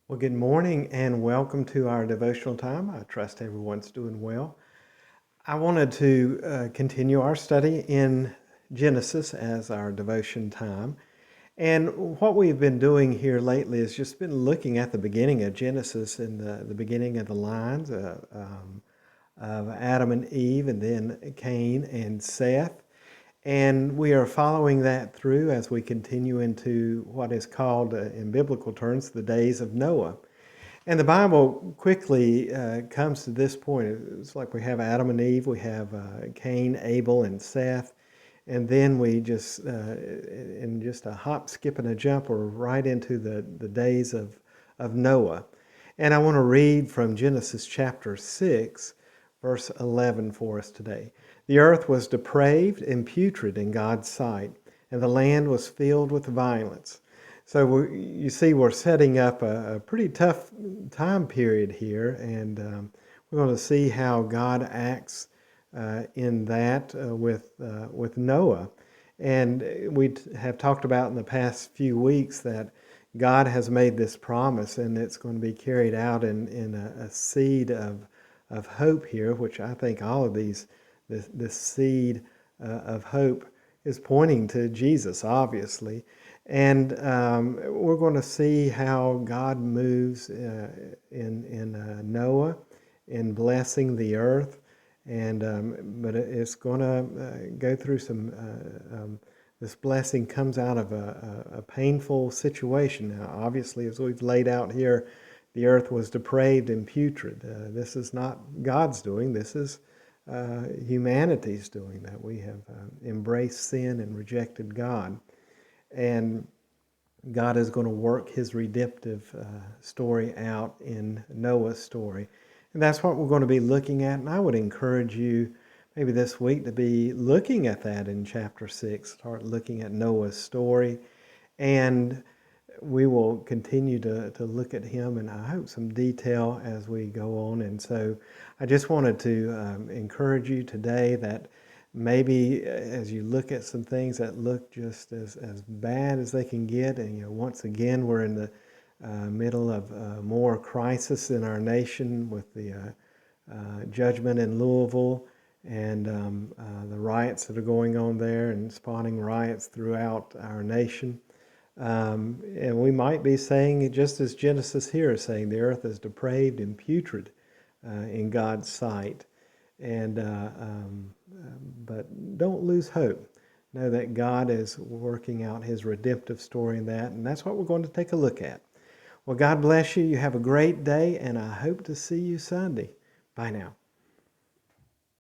Well, good morning and welcome to our devotional time. I trust everyone's doing well. I wanted to continue our study in Genesis as our devotion time. And what we've been doing here lately is just been looking at the beginning of Genesis and the beginning of the lines of Adam and Eve, and then Cain and Seth. And we are following that through as we continue into what is called, in biblical terms, the days of Noah. And the Bible quickly comes to this point. It's like we have Adam and Eve, we have Cain, Abel, and Seth, and then we just, in just a hop, skip, and a jump, we're right into the days of Noah. And I want to read from Genesis chapter 6, verse 11 for us today. The earth was depraved and putrid in God's sight, and the land was filled with violence. So you see, we're setting up a pretty tough time period here, and we're going to see how God acts in that with Noah. And we have talked about in the past few weeks that God has made this promise, and it's going to be carried out in a seed of hope here, which I think all of this seed of hope is pointing to Jesus, obviously. And we're going to see how God moves in Noah in blessing the earth, and but it's going to go through some. This blessing comes out of a painful situation. Now, obviously, as we've laid out here, the earth was depraved and putrid. This is not God's doing. This is humanity's doing, that we have embraced sin and rejected God. And God is going to work his redemptive story out in Noah's story. And that's what we're going to be looking at. And I would encourage you maybe this week to be looking at that in chapter 6. Start looking at Noah's story. And we will continue to look at him in, I hope, some detail as we go on. And so I just wanted to encourage you today that maybe as you look at some things that look just as bad as they can get, and once again we're in the middle of more crisis in our nation with the judgment in Louisville and the riots that are going on there and spawning riots throughout our nation. And we might be saying, just as Genesis here is saying, the earth is depraved and putrid in God's sight. And but don't lose hope. Know that God is working out his redemptive story in that, and that's what we're going to take a look at. Well, God bless you. You have a great day, and I hope to see you Sunday. Bye now.